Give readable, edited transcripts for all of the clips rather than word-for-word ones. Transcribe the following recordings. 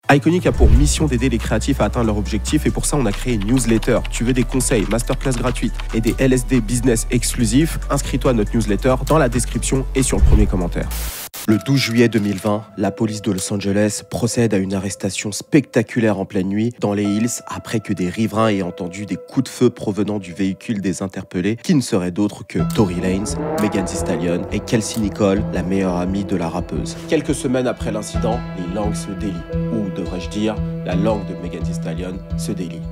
Iconic a pour mission d'aider les créatifs à atteindre leur objectif et pour ça on a créé une newsletter. Tu veux des conseils, masterclass gratuites et des LSD business exclusifs? Inscris-toi à notre newsletter dans la description et sur le premier commentaire. Le 12 juillet 2020, la police de Los Angeles procède à une arrestation spectaculaire en pleine nuit dans les Hills après que des riverains aient entendu des coups de feu provenant du véhicule des interpellés qui ne seraient d'autres que Tory Lanez, Megan Thee Stallion et Kelsey Nicole, la meilleure amie de la rappeuse. Quelques semaines après l'incident, les langues se délient, ou devrais-je dire, la langue de Megan Thee Stallion se délie.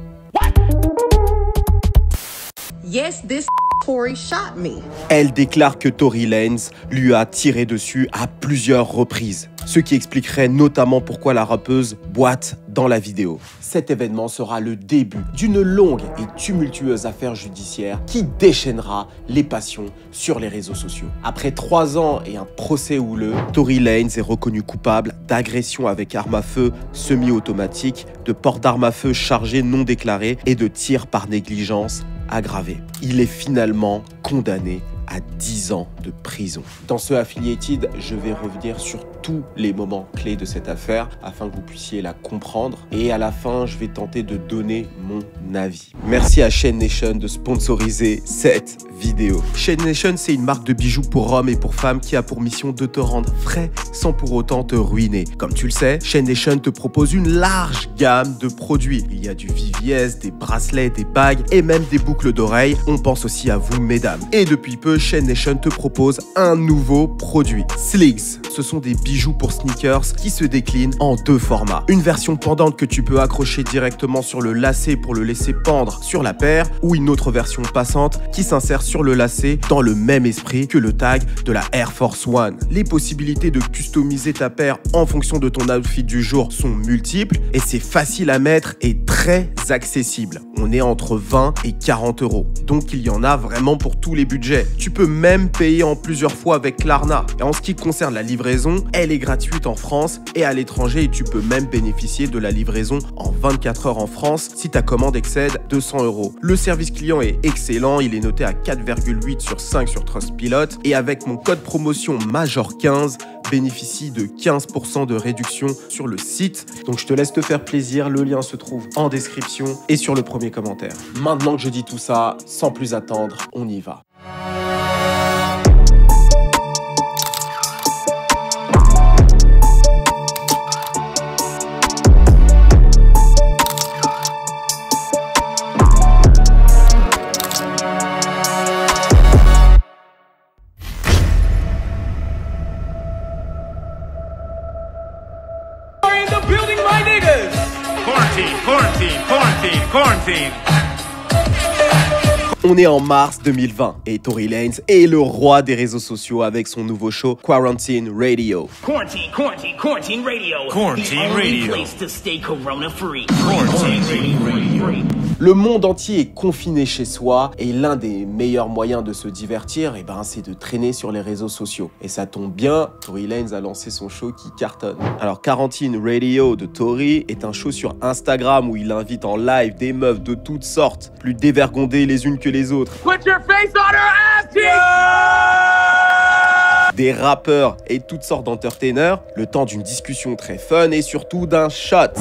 Yes, this Tory shot me. Elle déclare que Tory Lanez lui a tiré dessus à plusieurs reprises, ce qui expliquerait notamment pourquoi la rappeuse boite dans la vidéo. Cet événement sera le début d'une longue et tumultueuse affaire judiciaire qui déchaînera les passions sur les réseaux sociaux. Après 3 ans et un procès houleux, Tory Lanez est reconnu coupable d'agression avec arme à feu semi-automatique, de port d'arme à feu chargée non déclarée et de tir par négligence aggravé. Il est finalement condamné à 10 ans de prison. Dans ce Affiliated, je vais revenir sur tous les moments clés de cette affaire afin que vous puissiez la comprendre et à la fin, je vais tenter de donner mon avis. Merci à Chain Nation de sponsoriser cette vidéo. Chain Nation, c'est une marque de bijoux pour hommes et pour femmes qui a pour mission de te rendre frais sans pour autant te ruiner. Comme tu le sais, Chain Nation te propose une large gamme de produits. Il y a du VVS, des bracelets, des bagues et même des boucles d'oreilles. On pense aussi à vous, mesdames. Et depuis peu, Chain Nation te propose un nouveau produit. Sligs. Ce sont des bijoux pour sneakers qui se déclinent en 2 formats. Une version pendante que tu peux accrocher directement sur le lacet pour le laisser pendre sur la paire ou une autre version passante qui s'insère sur le lacet dans le même esprit que le tag de la Air Force One. Les possibilités de customiser ta paire en fonction de ton outfit du jour sont multiples et c'est facile à mettre et très accessible. On est entre 20 et 40 euros. Donc il y en a vraiment pour tous les budgets. Tu peux même payer en plusieurs fois avec Klarna. Et en ce qui concerne la livraison, elle est gratuite en France et à l'étranger et tu peux même bénéficier de la livraison en 24 heures en France si ta commande excède 200 euros. Le service client est excellent, il est noté à 4,8 sur 5 sur Trustpilot et avec mon code promotion MAJOR15, bénéficie de 15% de réduction sur le site. Donc je te laisse te faire plaisir, le lien se trouve en description et sur le premier commentaire. Maintenant que je dis tout ça, sans plus attendre, on y va. Quarantine. On est en mars 2020 et Tory Lanez est le roi des réseaux sociaux avec son nouveau show Quarantine Radio. Quarantine Radio. Quarantine Radio. Place to stay corona free. Quarantine Radio. Le monde entier est confiné chez soi et l'un des meilleurs moyens de se divertir, c'est de traîner sur les réseaux sociaux. Et ça tombe bien, Tory Lanez a lancé son show qui cartonne. Alors Quarantine Radio de Tory est un show sur Instagram où il invite en live des meufs de toutes sortes, plus dévergondées les unes que les autres. Put your face on her ass cheek! Des rappeurs et toutes sortes d'entertainers, le temps d'une discussion très fun et surtout d'un shot.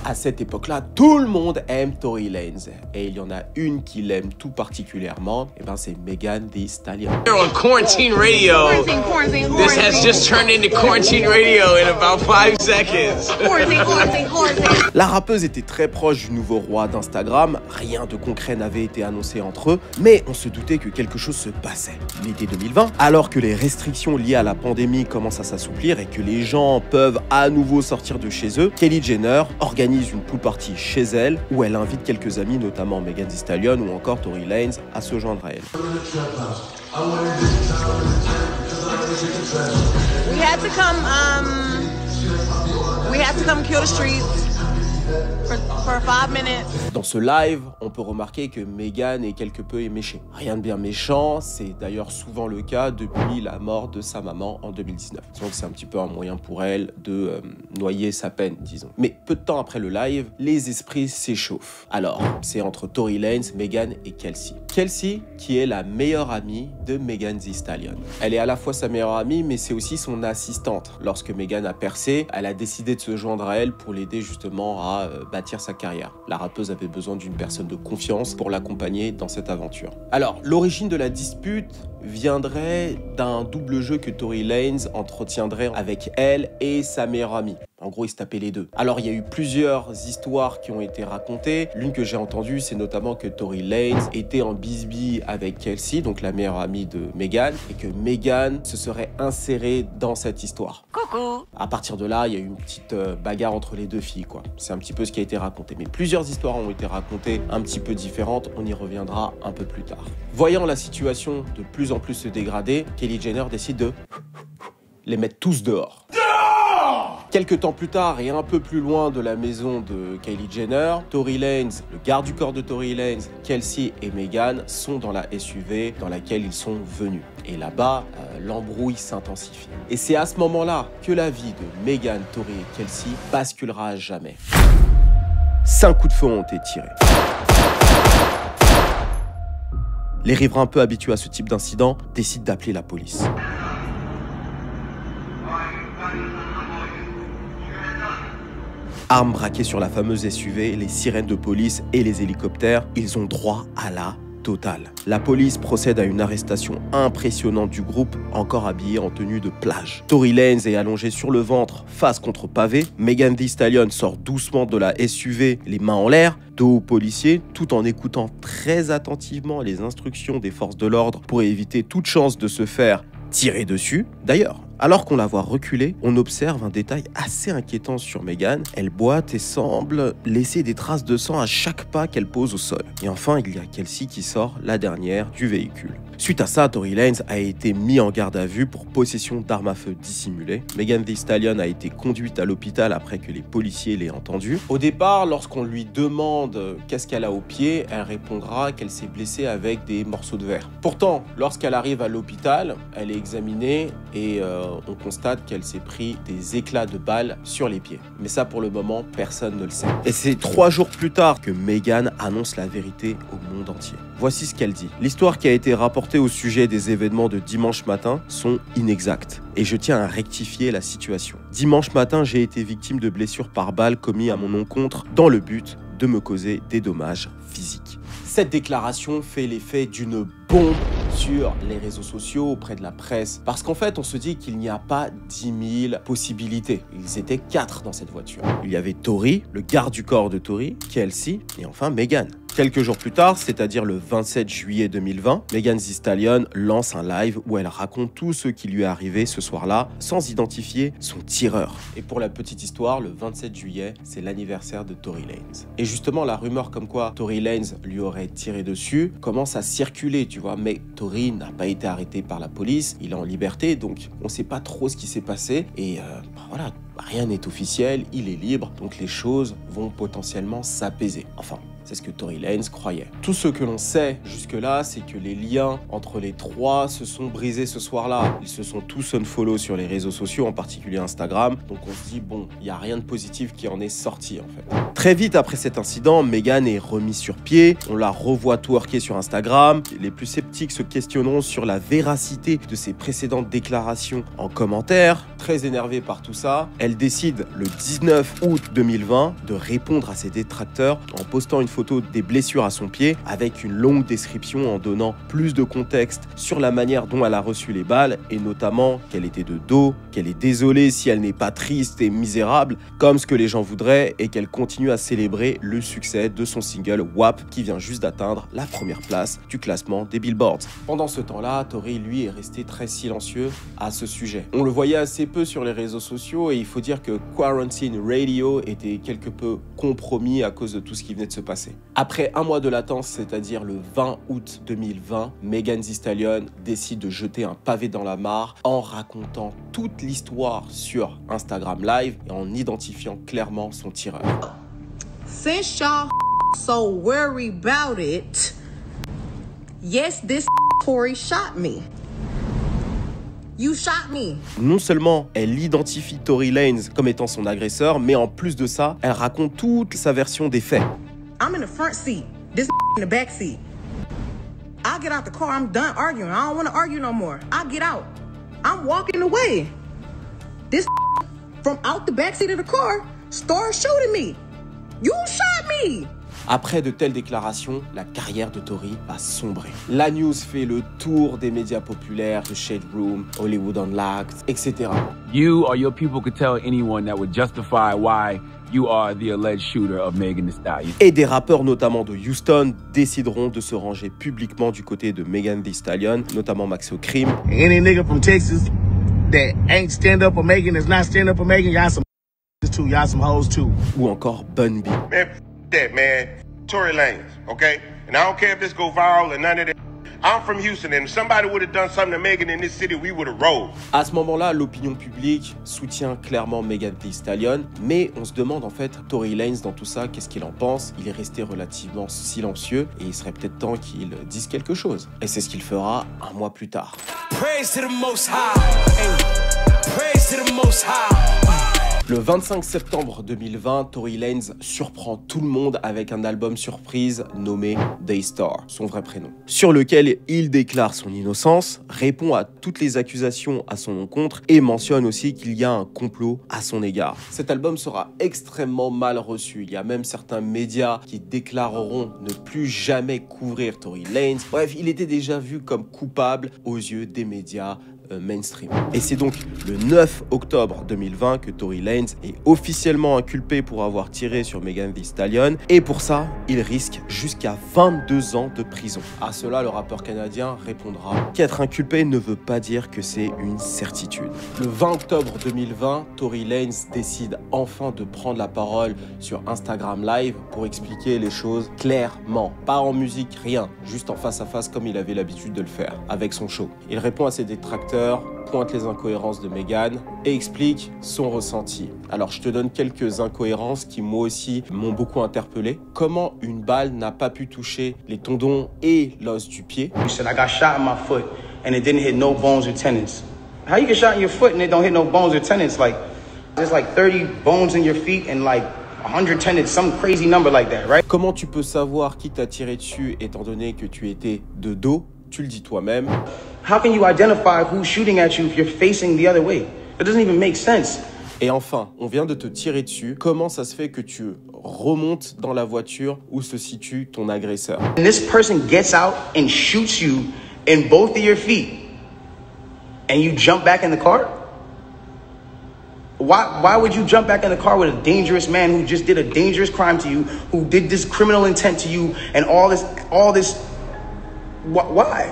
À cette époque-là, tout le monde aime Tory Lanez. Et il y en a une qui l'aime tout particulièrement, c'est Megan Thee Stallion. Here on Quarantine Radio. Quarantine. This has just turned into Quarantine Radio in about 5 seconds. Quarantine. La rappeuse était très proche du nouveau roi d'Instagram. Rien de concret n'avait été annoncé entre eux, mais on se doutait que quelque chose se passait. L'été 2020, alors que les restrictions liées à la pandémie commencent à s'assouplir et que les gens peuvent à nouveau sortir de chez eux, Kylie Jenner organise une pool party chez elle où elle invite quelques amis, notamment Megan Thee Stallion ou encore Tory Lanez, à se joindre à elle. We had to come kill the streets. for 5 minutes. Dans ce live, on peut remarquer que Megan est quelque peu éméchée. Rien de bien méchant, c'est d'ailleurs souvent le cas depuis la mort de sa maman en 2019. Donc c'est un petit peu un moyen pour elle de noyer sa peine, disons. Mais peu de temps après le live, les esprits s'échauffent. Alors, c'est entre Tory Lanez, Megan et Kelsey. Kelsey, qui est la meilleure amie de Megan Thee Stallion. Elle est à la fois sa meilleure amie, mais c'est aussi son assistante. Lorsque Megan a percé, elle a décidé de se joindre à elle pour l'aider justement à bâtir sa carrière. La rappeuse avait besoin d'une personne de confiance pour l'accompagner dans cette aventure. Alors, l'origine de la dispute viendrait d'un double jeu que Tory Lanez entretiendrait avec elle et sa meilleure amie. En gros, ils se tapaient les deux. Alors, il y a eu plusieurs histoires qui ont été racontées. L'une que j'ai entendue, c'est notamment que Tory Lanez était en bisbille avec Kelsey, donc la meilleure amie de Megan, et que Megan se serait insérée dans cette histoire. Coucou. À partir de là, il y a eu une petite bagarre entre les deux filles, quoi. C'est un petit peu ce qui a été raconté. Mais plusieurs histoires ont été racontées un petit peu différentes. On y reviendra un peu plus tard. Voyant la situation de plus en plus se dégrader, Kylie Jenner décide de les mettre tous dehors. Quelques temps plus tard et un peu plus loin de la maison de Kylie Jenner, Tory Lanez, le garde du corps de Tory Lanez, Kelsey et Megan sont dans la SUV dans laquelle ils sont venus. Et là-bas, l'embrouille s'intensifie. Et c'est à ce moment-là que la vie de Megan, Tory et Kelsey basculera à jamais. 5 coups de feu ont été tirés. Les riverains un peu habitués à ce type d'incident décident d'appeler la police. Armes braquées sur la fameuse SUV, les sirènes de police et les hélicoptères, ils ont droit à la totale. La police procède à une arrestation impressionnante du groupe, encore habillé en tenue de plage. Tory Lanez est allongé sur le ventre, face contre pavé. Megan Thee Stallion sort doucement de la SUV, les mains en l'air, dos aux policiers, tout en écoutant très attentivement les instructions des forces de l'ordre pour éviter toute chance de se faire tirer dessus. D'ailleurs, alors qu'on la voit reculer, on observe un détail assez inquiétant sur Megan. Elle boite et semble laisser des traces de sang à chaque pas qu'elle pose au sol. Et enfin, il y a Kelsey qui sort, la dernière, du véhicule. Suite à ça, Tory Lanez a été mis en garde à vue pour possession d'armes à feu dissimulées. Megan Thee Stallion a été conduite à l'hôpital après que les policiers l'aient entendue. Au départ, lorsqu'on lui demande qu'est-ce qu'elle a au pied, elle répondra qu'elle s'est blessée avec des morceaux de verre. Pourtant, lorsqu'elle arrive à l'hôpital, elle est examinée et on constate qu'elle s'est pris des éclats de balles sur les pieds. Mais ça, pour le moment, personne ne le sait. Et c'est 3 jours plus tard que Megan annonce la vérité au monde entier. Voici ce qu'elle dit. L'histoire qui a été rapportée au sujet des événements de dimanche matin sont inexactes. Et je tiens à rectifier la situation. Dimanche matin, j'ai été victime de blessures par balle commises à mon encontre dans le but de me causer des dommages physiques. Cette déclaration fait l'effet d'une bombe sur les réseaux sociaux, auprès de la presse. Parce qu'en fait, on se dit qu'il n'y a pas 10 000 possibilités. Ils étaient 4 dans cette voiture. Il y avait Tory, le garde du corps de Tory, Kelsey et enfin Megan. Quelques jours plus tard, c'est-à-dire le 27 juillet 2020, Megan Thee Stallion lance un live où elle raconte tout ce qui lui est arrivé ce soir-là, sans identifier son tireur. Et pour la petite histoire, le 27 juillet, c'est l'anniversaire de Tory Lanez. Et justement, la rumeur comme quoi Tory Lanez lui aurait tiré dessus commence à circuler, tu vois. Mais Tory n'a pas été arrêté par la police, il est en liberté, donc on ne sait pas trop ce qui s'est passé. Et voilà, rien n'est officiel, il est libre, donc les choses vont potentiellement s'apaiser. Enfin, c'est ce que Tory Lanez croyait. Tout ce que l'on sait jusque-là, c'est que les liens entre les trois se sont brisés ce soir-là. Ils se sont tous unfollow sur les réseaux sociaux, en particulier Instagram. Donc on se dit, bon, il n'y a rien de positif qui en est sorti, en fait. Très vite après cet incident, Megan est remise sur pied. On la revoit twerker sur Instagram. Les plus sceptiques se questionneront sur la véracité de ses précédentes déclarations en commentaire. Très énervée par tout ça, elle décide le 19 août 2020 de répondre à ses détracteurs en postant une photo des blessures à son pied avec une longue description en donnant plus de contexte sur la manière dont elle a reçu les balles et notamment qu'elle était de dos, qu'elle est désolée si elle n'est pas triste et misérable comme ce que les gens voudraient et qu'elle continue à célébrer le succès de son single WAP qui vient juste d'atteindre la première place du classement des Billboards. Pendant ce temps-là, Tory lui est resté très silencieux à ce sujet. On le voyait assez peu sur les réseaux sociaux et il faut dire que Quarantine Radio était quelque peu compromis à cause de tout ce qui venait de se passer. Après un mois de latence, c'est-à-dire le 20 août 2020, Megan Thee Stallion décide de jeter un pavé dans la mare en racontant toute l'histoire sur Instagram Live et en identifiant clairement son tireur. since y'all so worried about it, yes, this Tory shot me. You shot me. Non seulement elle identifie Tory Lanez comme étant son agresseur, mais en plus de ça, elle raconte toute sa version des faits. I'm in the front seat, this in the back seat. I get out the car, I'm done arguing. I don't want to argue no more. I get out. I'm walking away. This from out the back seat of the car starts shooting me. You shot me. Après de telles déclarations, la carrière de Tory va sombrer. La news fait le tour des médias populaires, The Shade Room, Hollywood Unlocked, etc. You or your people could tell anyone that would justify why you are the alleged shooter of Megan Thee Stallion. Et des rappeurs, notamment de Houston, décideront de se ranger publiquement du côté de Megan Thee Stallion, notamment Maxo Cream. Any nigga from Texas that ain't stand up for Megan, that's not stand up for Megan, y'all some too, y'all some hoes too. Ou encore Bun B. Man, that man, Tory Lanez, okay? And I don't care if this go viral or none of that. I'm from Houston, and if somebody would have done something to Megan in this city, we would have rolled. À ce moment-là, l'opinion publique soutient clairement Megan Thee Stallion, mais on se demande en fait, Tory Lanez dans tout ça, qu'est-ce qu'il en pense? Il est resté relativement silencieux et il serait peut-être temps qu'il dise quelque chose. Et c'est ce qu'il fera un mois plus tard. Praise to the Most High. Hey. Praise to the Most High. Le 25 septembre 2020, Tory Lanez surprend tout le monde avec un album surprise nommé Daystar, son vrai prénom, sur lequel il déclare son innocence, répond à toutes les accusations à son encontre et mentionne aussi qu'il y a un complot à son égard. Cet album sera extrêmement mal reçu. Il y a même certains médias qui déclareront ne plus jamais couvrir Tory Lanez. Bref, il était déjà vu comme coupable aux yeux des médias mainstream. Et c'est donc le 9 octobre 2020 que Tory Lanez est officiellement inculpé pour avoir tiré sur Megan Thee Stallion, et pour ça, il risque jusqu'à 22 ans de prison. À cela, le rappeur canadien répondra qu'être inculpé ne veut pas dire que c'est une certitude. Le 20 octobre 2020, Tory Lanez décide enfin de prendre la parole sur Instagram Live pour expliquer les choses clairement. Pas en musique, rien, juste en face à face comme il avait l'habitude de le faire avec son show. Il répond à ses détracteurs, pointe les incohérences de Megan et explique son ressenti. Alors je te donne quelques incohérences qui moi aussi m'ont beaucoup interpellé. Comment une balle n'a pas pu toucher les tendons et l'os du pied? You said I got shot in my foot and it didn't hit no bones or tendons. How you get shot in your foot and it don't hit no bones or tendons? Like there's like 30 bones in your feet and like 100 tendons, some crazy number like that, right? Comment tu peux savoir qui t'a tiré dessus étant donné que tu étais de dos? Tu le dis toi-même. How can you identify who's shooting at you if you're facing the other way? It doesn't even make sense. Et enfin, on vient de te tirer dessus. Comment ça se fait que tu remontes dans la voiture où se situe ton agresseur? And this person gets out and shoots you in both of your feet, and you jump back in the car? Why would you jump back in the car with a dangerous man who just did a dangerous crime to you, who did this criminal intent to you, and all this? Why?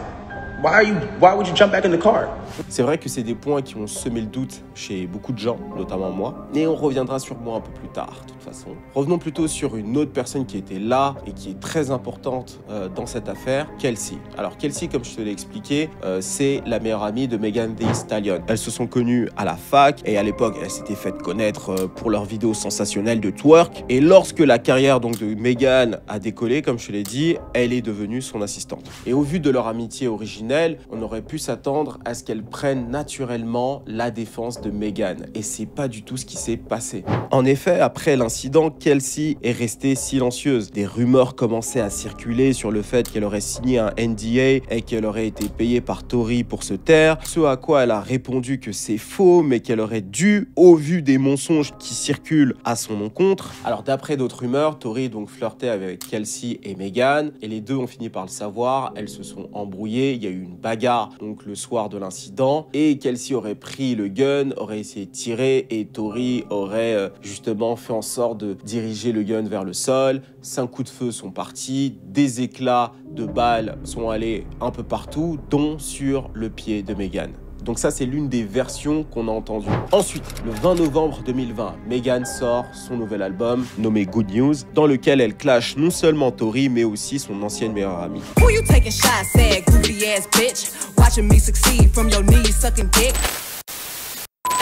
Why would you jump back in the car? C'est vrai que c'est des points qui ont semé le doute chez beaucoup de gens, notamment moi, mais on reviendra sur moi un peu plus tard, de toute façon. Revenons plutôt sur une autre personne qui était là et qui est très importante dans cette affaire, Kelsey. Alors Kelsey, comme je te l'ai expliqué, c'est la meilleure amie de Megan Thee Stallion. Elles se sont connues à la fac et à l'époque, elles s'étaient faites connaître pour leurs vidéos sensationnelles de twerk. Et lorsque la carrière donc de Megan a décollé, comme je te l'ai dit, elle est devenue son assistante. Et au vu de leur amitié originelle, on aurait pu s'attendre à ce qu'elle prennent naturellement la défense de Megan. Et c'est pas du tout ce qui s'est passé. En effet, après l'incident, Kelsey est restée silencieuse. Des rumeurs commençaient à circuler sur le fait qu'elle aurait signé un NDA et qu'elle aurait été payée par Tory pour se taire. Ce à quoi elle a répondu que c'est faux, mais qu'elle aurait dû, au vu des mensonges qui circulent à son encontre. Alors d'après d'autres rumeurs, Tory donc flirtait avec Kelsey et Megan. Et les deux ont fini par le savoir. Elles se sont embrouillées. Il y a eu une bagarre donc le soir de l'incident. Et Kelsey aurait pris le gun, aurait essayé de tirer et Tory aurait justement fait en sorte de diriger le gun vers le sol. 5 coups de feu sont partis, des éclats de balles sont allés un peu partout, dont sur le pied de Megan. Donc ça, c'est l'une des versions qu'on a entendues. Ensuite, le 20 novembre 2020, Megan sort son nouvel album nommé Good News, dans lequel elle clash non seulement Tory, mais aussi son ancienne meilleure amie. Who you taking shots at, goofy ass bitch? Watching me succeed from your knees sucking dick.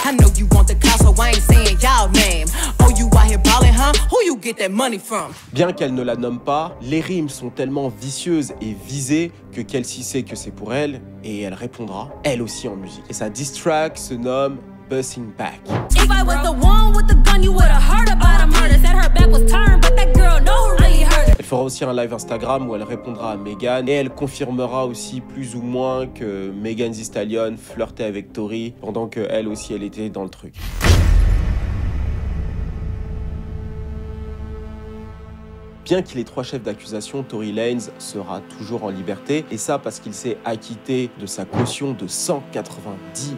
I know you want the clout, so I ain't saying y'all name. Oh, you you out here ballin', huh? Who you get that money from? Bien qu'elle ne la nomme pas, les rimes sont tellement vicieuses et visées que Kelsey sait que c'est pour elle et elle répondra, elle aussi en musique. Et sa diss track se nomme Busting Back. If I was the one with the gun, you would have heard about a murder. Said her back was turned, but that girl know who really hurt her. Elle fera aussi un live Instagram où elle répondra à Megan et elle confirmera aussi plus ou moins que Megan Thee Stallion flirtait avec Tory pendant qu'elle aussi elle était dans le truc. Bien qu'il ait 3 chefs d'accusation, Tory Lanez sera toujours en liberté. Et ça parce qu'il s'est acquitté de sa caution de 190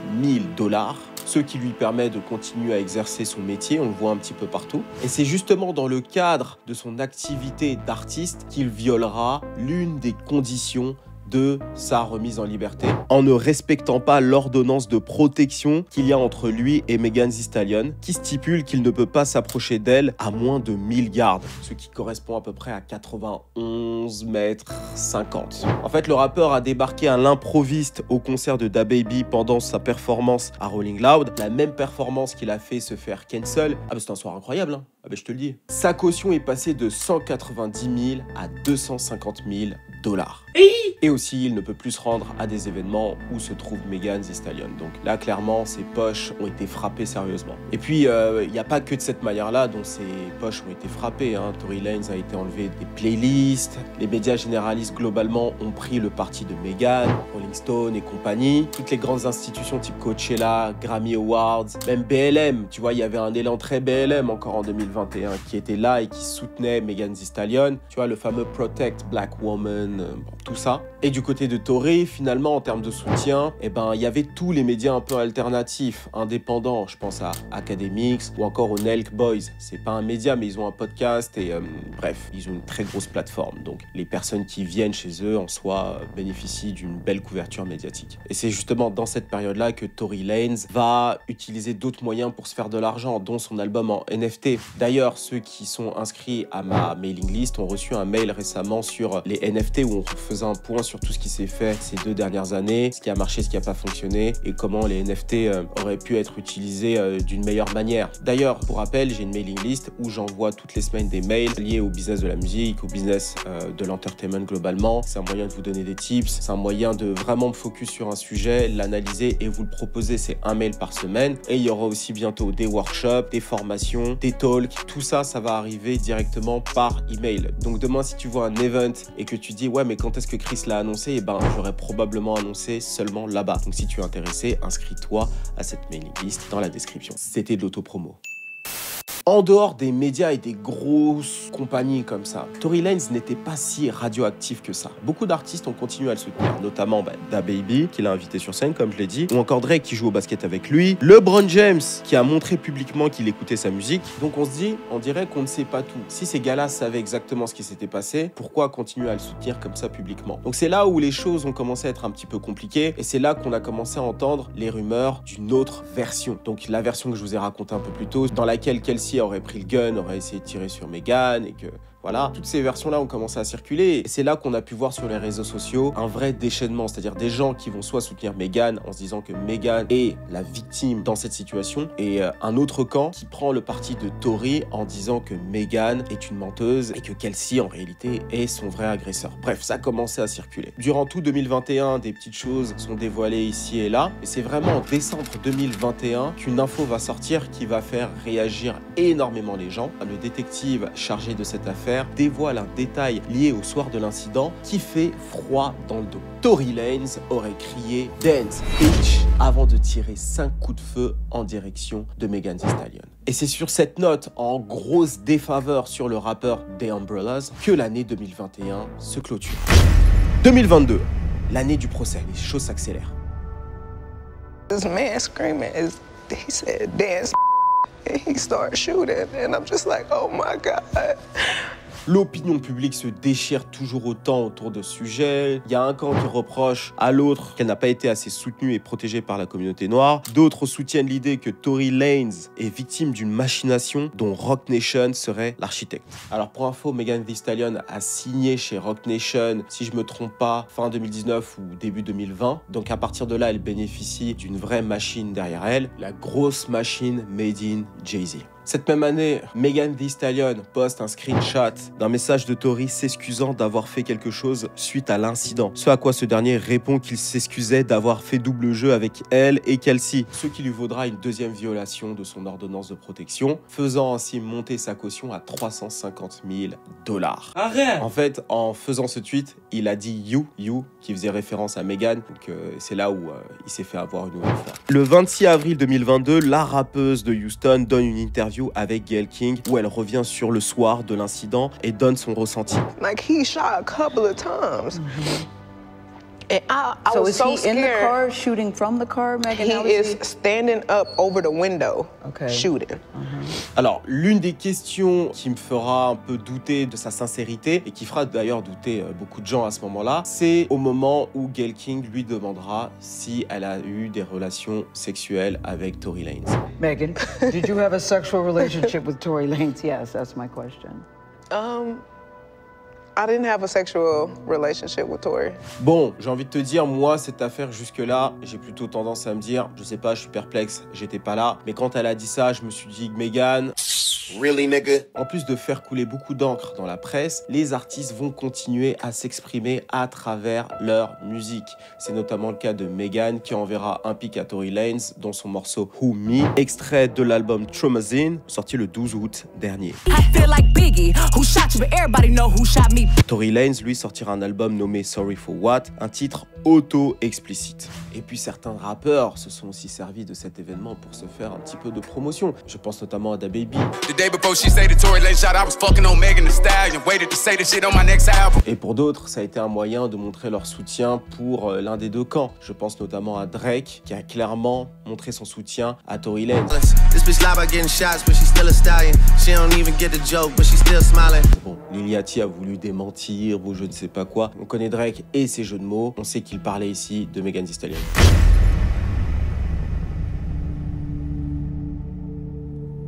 000 $, ce qui lui permet de continuer à exercer son métier, on le voit un petit peu partout. Et c'est justement dans le cadre de son activité d'artiste qu'il violera l'une des conditions de sa remise en liberté en ne respectant pas l'ordonnance de protection qu'il y a entre lui et Megan Thee Stallion qui stipule qu'il ne peut pas s'approcher d'elle à moins de 1000 yards, ce qui correspond à peu près à 91 mètres 50. En fait, le rappeur a débarqué à l'improviste au concert de DaBaby pendant sa performance à Rolling Loud, la même performance qu'il a fait se faire cancel. Ah bah c'est un soir incroyable, hein. Ah bah je te le dis. Sa caution est passée de 190 000 à 250 000 $. Et aussi, il ne peut plus se rendre à des événements où se trouve Megan Thee Stallion. Donc là, clairement, ses poches ont été frappées sérieusement. Et puis, il n'y a pas que de cette manière-là dont ses poches ont été frappées, hein. Tory Lanez a été enlevé des playlists. Les médias généralistes, globalement, ont pris le parti de Megan, Rolling Stone et compagnie. Toutes les grandes institutions type Coachella, Grammy Awards, même BLM. Tu vois, il y avait un élan très BLM encore en 2021 qui était là et qui soutenait Megan Thee Stallion. Tu vois, le fameux Protect Black Woman, tout ça. Et du côté de Tory, finalement, en termes de soutien, eh ben, il y avait tous les médias un peu alternatifs, indépendants. Je pense à Academics ou encore aux Nelk Boys. C'est pas un média, mais ils ont un podcast et bref, ils ont une très grosse plateforme. Donc, les personnes qui viennent chez eux, en soi, bénéficient d'une belle couverture médiatique. Et c'est justement dans cette période-là que Tory Lanez va utiliser d'autres moyens pour se faire de l'argent, dont son album en NFT. D'ailleurs, ceux qui sont inscrits à ma mailing list ont reçu un mail récemment sur les NFT où on faisait un point sur tout ce qui s'est fait ces 2 dernières années, ce qui a marché, ce qui n'a pas fonctionné et comment les NFT auraient pu être utilisés d'une meilleure manière. D'ailleurs, pour rappel, j'ai une mailing list où j'envoie toutes les semaines des mails liés au business de la musique, au business de l'entertainment globalement. C'est un moyen de vous donner des tips, c'est un moyen de vraiment me focus sur un sujet, l'analyser et vous le proposer. C'est un mail par semaine et il y aura aussi bientôt des workshops, des formations, des talks. Tout ça, ça va arriver directement par email. Donc demain, si tu vois un event et que tu dis ouais mais quand est-ce que Chris l'a annoncé, et ben j'aurais probablement annoncé seulement là-bas. Donc si tu es intéressé, inscris-toi à cette mailing list dans la description. C'était de l'autopromo. En dehors des médias et des grosses compagnies comme ça, Tory Lanez n'était pas si radioactif que ça. Beaucoup d'artistes ont continué à le soutenir, notamment DaBaby, qui l'a invité sur scène, comme je l'ai dit, ou encore Drake qui joue au basket avec lui, LeBron James, qui a montré publiquement qu'il écoutait sa musique. Donc on se dit, on dirait qu'on ne sait pas tout. Si ces gars-là savaient exactement ce qui s'était passé, pourquoi continuer à le soutenir comme ça publiquement? Donc c'est là où les choses ont commencé à être un petit peu compliquées, et c'est là qu'on a commencé à entendre les rumeurs d'une autre version. Donc la version que je vous ai racontée un peu plus tôt, dans laquelle Kelsey aurait pris le gun, aurait essayé de tirer sur Megan et que voilà, toutes ces versions-là ont commencé à circuler et c'est là qu'on a pu voir sur les réseaux sociaux un vrai déchaînement, c'est-à-dire des gens qui vont soit soutenir Megan en se disant que Megan est la victime dans cette situation et un autre camp qui prend le parti de Tory en disant que Megan est une menteuse et que Kelsey en réalité est son vrai agresseur. Bref, ça a commencé à circuler. Durant tout 2021, des petites choses sont dévoilées ici et là et c'est vraiment en décembre 2021 qu'une info va sortir qui va faire réagir énormément les gens. Le détective chargé de cette affaire dévoile un détail lié au soir de l'incident qui fait froid dans le dos. Tory Lanez aurait crié « Dance, bitch !» avant de tirer 5 coups de feu en direction de Megan Thee Stallion. Et c'est sur cette note en grosse défaveur sur le rappeur The Umbrellas que l'année 2021 se clôture. 2022, l'année du procès, les choses s'accélèrent. This man screaming, he said, dance, and he started shooting, and I'm just like, oh my God. L'opinion publique se déchire toujours autant autour de ce sujet. Il y a un camp qui reproche à l'autre qu'elle n'a pas été assez soutenue et protégée par la communauté noire. D'autres soutiennent l'idée que Tory Lanez est victime d'une machination dont Roc Nation serait l'architecte. Alors pour info, Megan Thee Stallion a signé chez Roc Nation, si je me trompe pas, fin 2019 ou début 2020. Donc à partir de là, elle bénéficie d'une vraie machine derrière elle, la grosse machine made in Jay-Z. Cette même année, Megan Thee Stallion poste un screenshot d'un message de Tory s'excusant d'avoir fait quelque chose suite à l'incident. Ce à quoi ce dernier répond qu'il s'excusait d'avoir fait double jeu avec elle et Kelsey, ce qui lui vaudra une deuxième violation de son ordonnance de protection, faisant ainsi monter sa caution à 350 000 $. Arrête! En fait, en faisant ce tweet, il a dit you, qui faisait référence à Megan, donc c'est là où il s'est fait avoir une nouvelle fois. Le 26 avril 2022, la rappeuse de Houston donne une interview avec Gayle King où elle revient sur le soir de l'incident et donne son ressenti. Like he shot a couple of times. And I so was is so he scared. in the car shooting from the car, Megan? He is standing up over the window, shooting. Alors, l'une des questions qui me fera un peu douter de sa sincérité, et qui fera d'ailleurs douter beaucoup de gens à ce moment-là, c'est au moment où Gayle King lui demandera si elle a eu des relations sexuelles avec Tory Lanez. Megan, did you have a sexual relationship with Tory Lanez? Yes, that's my question. I didn't have a sexual relationship with Tory. Bon, j'ai envie de te dire, moi, cette affaire jusque-là, j'ai plutôt tendance à me dire, je sais pas, je suis perplexe, j'étais pas là. Mais quand elle a dit ça, je me suis dit que Megan... Really, nigga? En plus de faire couler beaucoup d'encre dans la presse, les artistes vont continuer à s'exprimer à travers leur musique. C'est notamment le cas de Megan qui enverra un pic à Tory Lanez dans son morceau Who Me, extrait de l'album Traumazine, sorti le 12 août dernier. Tory Lanez, lui, sortira un album nommé Sorry for What, un titre auto-explicite. Et puis certains rappeurs se sont aussi servis de cet événement pour se faire un petit peu de promotion. Je pense notamment à DaBaby. Et pour d'autres, ça a été un moyen de montrer leur soutien pour l'un des deux camps. Je pense notamment à Drake, qui a clairement montré son soutien à Tory Lanez. Bon, Lil Yachty a voulu démentir ou je ne sais pas quoi. On connaît Drake et ses jeux de mots. On sait qu'il parlait ici de Megan Thee Stallion.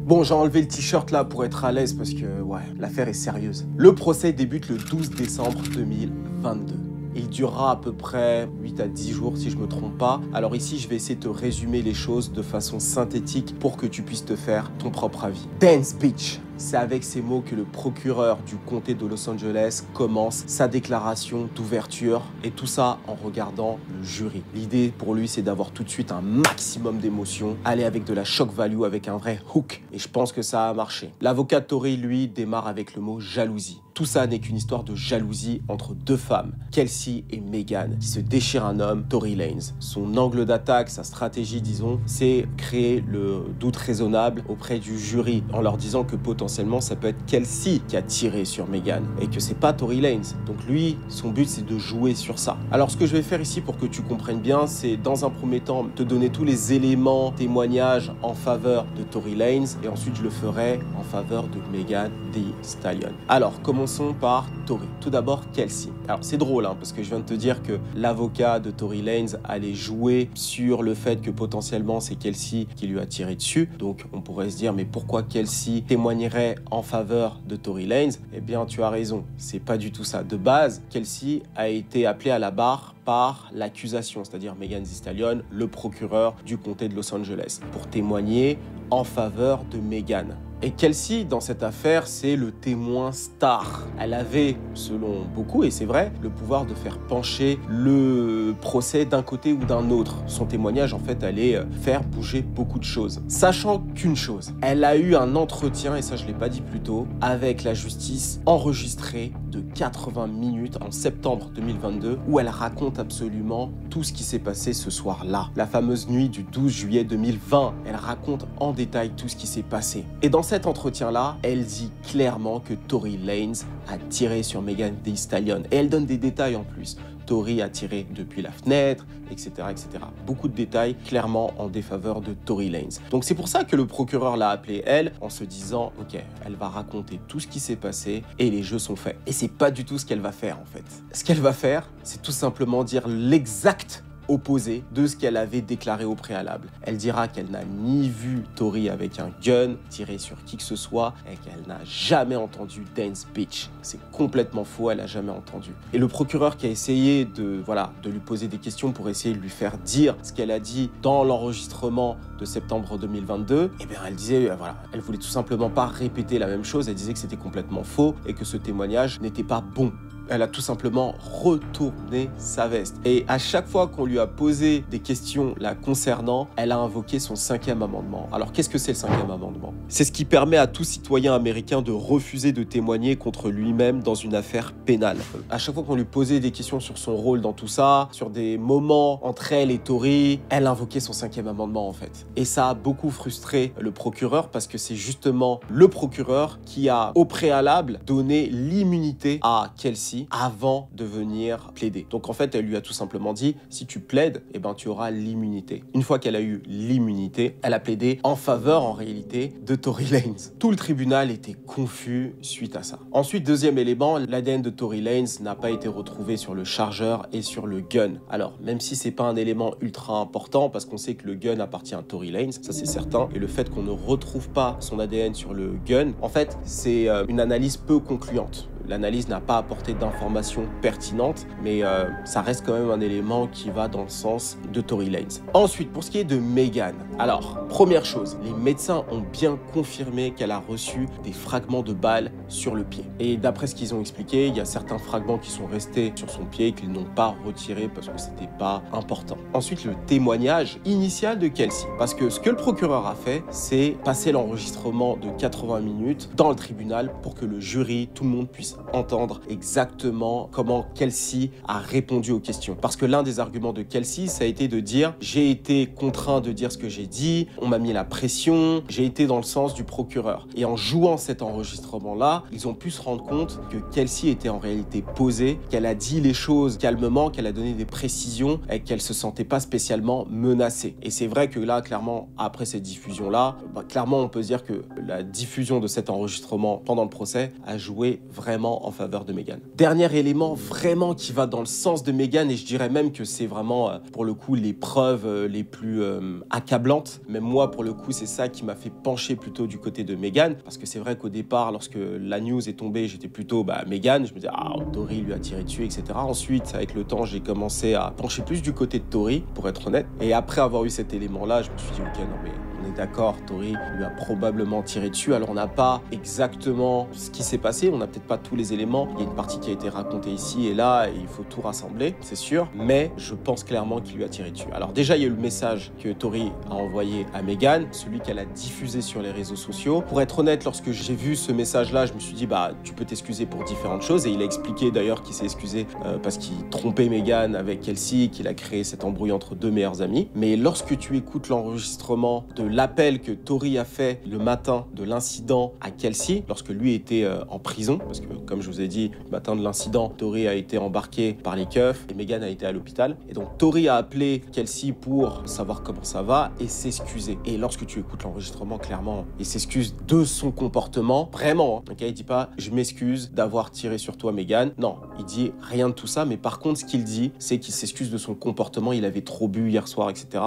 Bon, j'ai enlevé le t-shirt là pour être à l'aise parce que, ouais, l'affaire est sérieuse. Le procès débute le 12 décembre 2022. Il durera à peu près 8 à 10 jours si je me trompe pas. Alors ici, je vais essayer de te résumer les choses de façon synthétique pour que tu puisses te faire ton propre avis. Dance Beach. C'est avec ces mots que le procureur du comté de Los Angeles commence sa déclaration d'ouverture et tout ça en regardant le jury. L'idée pour lui, c'est d'avoir tout de suite un maximum d'émotions, aller avec de la shock value, avec un vrai hook. Et je pense que ça a marché. L'avocat Tory, lui, démarre avec le mot jalousie. Tout ça n'est qu'une histoire de jalousie entre deux femmes, Kelsey et Megan, qui se déchirent un homme, Tory Lanez. Son angle d'attaque, sa stratégie, disons, c'est créer le doute raisonnable auprès du jury en leur disant que potentiellement ça peut être Kelsey qui a tiré sur Megan et que c'est pas Tory Lanez. Donc lui, son but c'est de jouer sur ça. Alors ce que je vais faire ici pour que tu comprennes bien, c'est dans un premier temps te donner tous les éléments, témoignages en faveur de Tory Lanez et ensuite je le ferai en faveur de Megan Thee Stallion. Alors commençons par Tory. Tout d'abord Kelsey. Alors c'est drôle parce que je viens de te dire que l'avocat de Tory Lanez allait jouer sur le fait que potentiellement c'est Kelsey qui lui a tiré dessus. Donc on pourrait se dire mais pourquoi Kelsey témoignerait en faveur de Tory Lanez? Eh bien tu as raison, c'est pas du tout ça. De base, Kelsey a été appelé à la barre par l'accusation, c'est-à-dire Megan Thee Stallion, le procureur du comté de Los Angeles, pour témoigner en faveur de Megan. Et Kelsey, dans cette affaire, c'est le témoin star. Elle avait, selon beaucoup, et c'est vrai, le pouvoir de faire pencher le procès d'un côté ou d'un autre. Son témoignage, en fait, allait faire bouger beaucoup de choses. Sachant qu'une chose, elle a eu un entretien, et ça je ne l'ai pas dit plus tôt, avec la justice enregistré de 80 minutes en septembre 2022, où elle raconte absolument tout ce qui s'est passé ce soir-là. La fameuse nuit du 12 juillet 2020, elle raconte en détail tout ce qui s'est passé. Et dans cet entretien-là, elle dit clairement que Tory Lanez a tiré sur Megan Thee Stallion. Et elle donne des détails en plus. Tory a tiré depuis la fenêtre, etc., etc. Beaucoup de détails clairement en défaveur de Tory Lanez. Donc c'est pour ça que le procureur l'a appelée elle, en se disant, ok, elle va raconter tout ce qui s'est passé et les jeux sont faits. Et c'est pas du tout ce qu'elle va faire en fait. Ce qu'elle va faire, c'est tout simplement dire l'exact opposé de ce qu'elle avait déclaré au préalable. Elle dira qu'elle n'a ni vu Tory avec un gun tiré sur qui que ce soit et qu'elle n'a jamais entendu Dance Bitch. C'est complètement faux, elle n'a jamais entendu. Et le procureur qui a essayé de lui poser des questions pour essayer de lui faire dire ce qu'elle a dit dans l'enregistrement de septembre 2022, eh bien elle disait, elle voulait tout simplement pas répéter la même chose, elle disait que c'était complètement faux et que ce témoignage n'était pas bon. Elle a tout simplement retourné sa veste. Et à chaque fois qu'on lui a posé des questions la concernant, elle a invoqué son 5e amendement. Alors qu'est-ce que c'est le 5e amendement? C'est ce qui permet à tout citoyen américain de refuser de témoigner contre lui-même dans une affaire pénale. À chaque fois qu'on lui posait des questions sur son rôle dans tout ça, sur des moments entre elle et Tory, elle invoquait son 5e amendement en fait. Et ça a beaucoup frustré le procureur parce que c'est justement le procureur qui a au préalable donné l'immunité à Kelsey avant de venir plaider. Donc en fait, elle lui a tout simplement dit, si tu plaides, eh ben, tu auras l'immunité. Une fois qu'elle a eu l'immunité, elle a plaidé en faveur, en réalité, de Tory Lanez. Tout le tribunal était confus suite à ça. Ensuite, deuxième élément, l'ADN de Tory Lanez n'a pas été retrouvé sur le chargeur et sur le gun. Alors, même si c'est pas un élément ultra important, parce qu'on sait que le gun appartient à Tory Lanez, ça c'est certain, et le fait qu'on ne retrouve pas son ADN sur le gun, en fait, c'est une analyse peu concluante. L'analyse n'a pas apporté d'informations pertinentes, mais ça reste quand même un élément qui va dans le sens de Tory Lanez. Ensuite, pour ce qui est de Megan, alors, première chose, les médecins ont bien confirmé qu'elle a reçu des fragments de balles sur le pied. Et d'après ce qu'ils ont expliqué, il y a certains fragments qui sont restés sur son pied et qu'ils n'ont pas retirés parce que c'était pas important. Ensuite, le témoignage initial de Kelsey. Parce que ce que le procureur a fait, c'est passer l'enregistrement de 80 minutes dans le tribunal pour que le jury, tout le monde puisse entendre exactement comment Kelsey a répondu aux questions. Parce que l'un des arguments de Kelsey, ça a été de dire « j'ai été contraint de dire ce que j'ai dit, on m'a mis la pression, j'ai été dans le sens du procureur ». Et en jouant cet enregistrement-là, ils ont pu se rendre compte que Kelsey était en réalité posée, qu'elle a dit les choses calmement, qu'elle a donné des précisions et qu'elle se sentait pas spécialement menacée. Et c'est vrai que là, clairement, après cette diffusion-là, clairement, on peut se dire que la diffusion de cet enregistrement pendant le procès a joué vraiment en faveur de Megan. Dernier élément vraiment qui va dans le sens de Megan, et je dirais même que c'est vraiment pour le coup les preuves les plus accablantes. Même moi pour le coup c'est ça qui m'a fait pencher plutôt du côté de Megan, parce que c'est vrai qu'au départ lorsque la news est tombée j'étais plutôt Megan, je me disais Tory lui a tiré dessus etc. Ensuite avec le temps j'ai commencé à pencher plus du côté de Tory pour être honnête, et après avoir eu cet élément là je me suis dit ok non mais on est d'accord, Tory lui a probablement tiré dessus. Alors on n'a pas exactement ce qui s'est passé, on n'a peut-être pas tous les éléments. Il y a une partie qui a été racontée ici et là, et il faut tout rassembler, c'est sûr. Mais je pense clairement qu'il lui a tiré dessus. Alors déjà, il y a eu le message que Tory a envoyé à Megan, celui qu'elle a diffusé sur les réseaux sociaux. Pour être honnête, lorsque j'ai vu ce message-là, je me suis dit, tu peux t'excuser pour différentes choses. Et il a expliqué d'ailleurs qu'il s'est excusé parce qu'il trompait Megan avec Kelsey, qu'il a créé cette embrouille entre deux meilleurs amis. Mais lorsque tu écoutes l'enregistrement de l'appel que Tory a fait le matin de l'incident à Kelsey, lorsque lui était en prison, parce que comme je vous ai dit, le matin de l'incident, Tory a été embarqué par les keufs et Megan a été à l'hôpital. Et donc Tory a appelé Kelsey pour savoir comment ça va et s'excuser. Et lorsque tu écoutes l'enregistrement, clairement, il s'excuse de son comportement, vraiment. Okay, il dit pas « je m'excuse d'avoir tiré sur toi, Megan ». Non, il dit rien de tout ça, mais par contre, ce qu'il dit, c'est qu'il s'excuse de son comportement. Il avait trop bu hier soir, etc.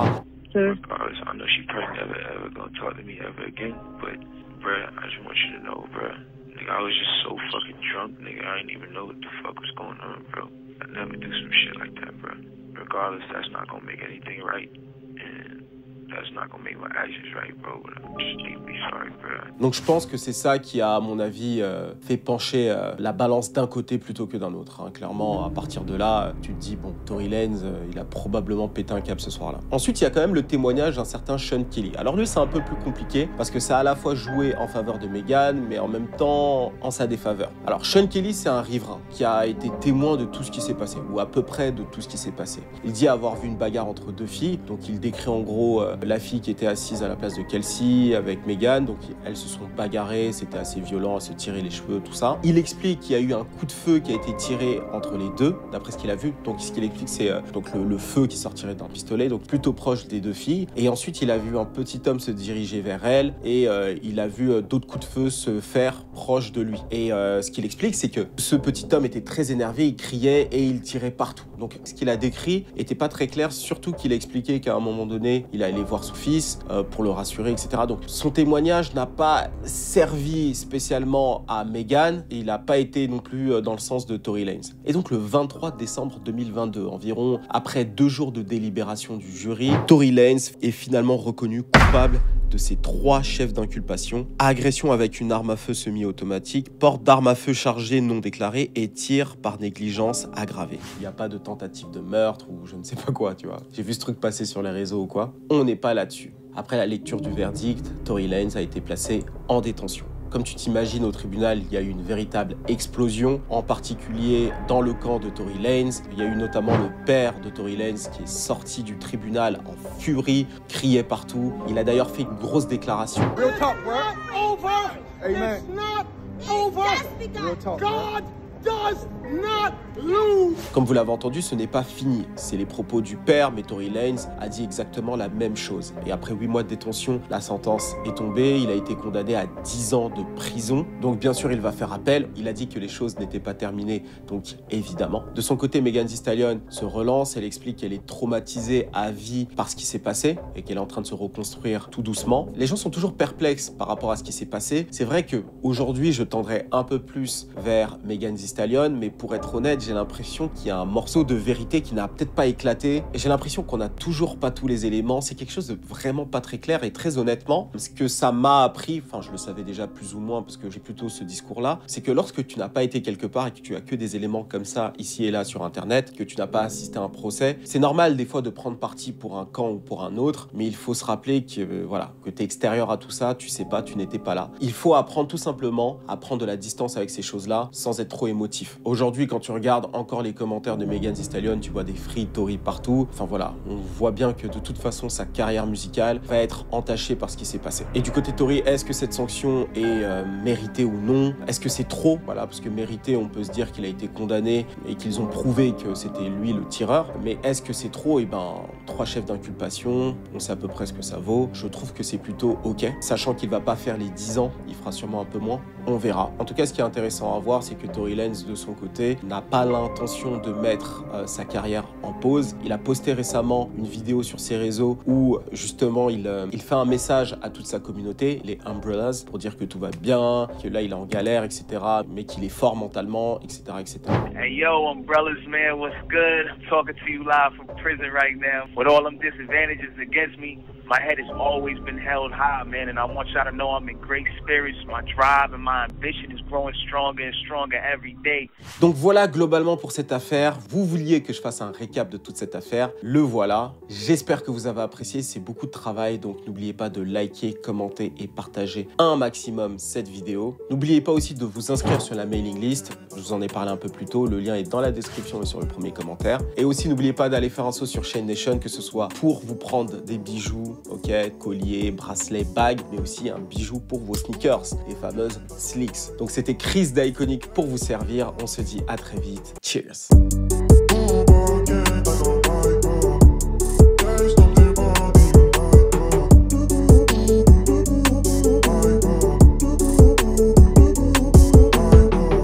Regardless, I know she probably never ever gonna talk to me ever again, but bruh, I just want you to know, bruh, nigga, I was just so fucking drunk, nigga, I didn't even know what the fuck was going on, bro. I never do some shit like that, bro. Regardless, that's not gonna make anything right, and that's not gonna make my actions right, bro, but I'm just deeply sorry, bro. Donc je pense que c'est ça qui a, à mon avis, fait pencher la balance d'un côté plutôt que d'un autre. Hein. Clairement, à partir de là, tu te dis, bon, Tory Lanez, il a probablement pété un câble ce soir-là. Ensuite, il y a quand même le témoignage d'un certain Sean Kelly. Alors lui, c'est un peu plus compliqué parce que ça a à la fois joué en faveur de Megan, mais en même temps en sa défaveur. Alors Sean Kelly, c'est un riverain qui a été témoin de tout ce qui s'est passé, ou à peu près de tout ce qui s'est passé. Il dit avoir vu une bagarre entre deux filles, donc il décrit en gros la fille qui était assise à la place de Kelsey avec Meghan. Donc elles se sont bagarrées, c'était assez violent, elles se tiraient les cheveux, tout ça. Il explique qu'il y a eu un coup de feu qui a été tiré entre les deux, d'après ce qu'il a vu. Donc ce qu'il explique, c'est donc le feu qui sortirait d'un pistolet, donc plutôt proche des deux filles. Et ensuite, il a vu un petit homme se diriger vers elle et il a vu d'autres coups de feu se faire proche de lui. Et ce qu'il explique, c'est que ce petit homme était très énervé, il criait et il tirait partout. Donc ce qu'il a décrit était pas très clair, surtout qu'il a expliqué qu'à un moment donné, il allait voir son fils pour le rassurer, etc. Donc son témoignage n'a pas servi spécialement à Meghan et il n'a pas été non plus dans le sens de Tory Lanez. Et donc le 23 décembre 2022, environ après 2 jours de délibération du jury, Tory Lanez est finalement reconnu coupable de ces 3 chefs d'inculpation: agression avec une arme à feu semi-automatique, porte d'arme à feu chargée non déclarée et tir par négligence aggravée. Il n'y a pas de tentative de meurtre ou je ne sais pas quoi, tu vois. J'ai vu ce truc passer sur les réseaux ou quoi. On n'est pas là-dessus. Après la lecture du verdict, Tory Lanez a été placé en détention. Comme tu t'imagines, au tribunal, il y a eu une véritable explosion, en particulier dans le camp de Tory Lanez. Il y a eu notamment le père de Tory Lanez qui est sorti du tribunal en furie, criait partout. Il a d'ailleurs fait une grosse déclaration. Real talk, bro. Over. Amen. It's not over. Real talk, God does not lose. Comme vous l'avez entendu, ce n'est pas fini. C'est les propos du père, mais Tory Lanez a dit exactement la même chose. Et après 8 mois de détention, la sentence est tombée. Il a été condamné à 10 ans de prison. Donc bien sûr, il va faire appel. Il a dit que les choses n'étaient pas terminées, donc évidemment. De son côté, Megan Thee Stallion se relance. Elle explique qu'elle est traumatisée à vie par ce qui s'est passé et qu'elle est en train de se reconstruire tout doucement. Les gens sont toujours perplexes par rapport à ce qui s'est passé. C'est vrai qu'aujourd'hui, je tendrais un peu plus vers Megan Thee Stallion, mais pour être honnête, j'ai l'impression qu'il y a un morceau de vérité qui n'a peut-être pas éclaté. Et j'ai l'impression qu'on n'a toujours pas tous les éléments. C'est quelque chose de vraiment pas très clair. Et très honnêtement, ce que ça m'a appris, enfin je le savais déjà plus ou moins parce que j'ai plutôt ce discours-là, c'est que lorsque tu n'as pas été quelque part et que tu as que des éléments comme ça ici et là sur Internet, que tu n'as pas assisté à un procès, c'est normal des fois de prendre parti pour un camp ou pour un autre, mais il faut se rappeler que voilà, que tu es extérieur à tout ça, tu sais pas, tu n'étais pas là. Il faut apprendre tout simplement à prendre de la distance avec ces choses-là sans être trop émotif. Aujourd'hui, quand tu regardes encore les commentaires de Megan Thee Stallion, tu vois des free Tory partout. Enfin voilà, on voit bien que de toute façon, sa carrière musicale va être entachée par ce qui s'est passé. Et du côté Tory, est-ce que cette sanction est méritée ou non? Est-ce que c'est trop? Voilà, parce que mérité, on peut se dire qu'il a été condamné et qu'ils ont prouvé que c'était lui le tireur. Mais est-ce que c'est trop? Eh ben, 3 chefs d'inculpation, on sait à peu près ce que ça vaut. Je trouve que c'est plutôt ok. Sachant qu'il va pas faire les 10 ans, il fera sûrement un peu moins. On verra. En tout cas, ce qui est intéressant à voir, c'est que Tory Lanez, de son côté, n'a pas l'intention de mettre sa carrière en pause. Il a posté récemment une vidéo sur ses réseaux où justement il fait un message à toute sa communauté, les Umbrellas, pour dire que tout va bien, que là il est en galère, etc. mais qu'il est fort mentalement, etc. etc. Hey yo, Umbrellas man, what's good? I'm talking to you live from prison right now. With all them disadvantages against me, my head has always been held high, man, and I want y'all to know I'm in great spirits. My drive and my ambition is growing stronger and stronger every day. Donc voilà globalement pour cette affaire. Vous vouliez que je fasse un récap de toute cette affaire, le voilà. J'espère que vous avez apprécié, c'est beaucoup de travail, donc n'oubliez pas de liker, commenter et partager un maximum cette vidéo. N'oubliez pas aussi de vous inscrire sur la mailing list, je vous en ai parlé un peu plus tôt, le lien est dans la description et sur le premier commentaire. Et aussi n'oubliez pas d'aller faire un saut sur Chain Nation, que ce soit pour vous prendre des bijoux, ok, colliers, bracelets, bagues, mais aussi un bijou pour vos sneakers, les fameuses Slicks. Donc c'était Chris d'Iconic pour vous servir, on se dit à très vite, cheers.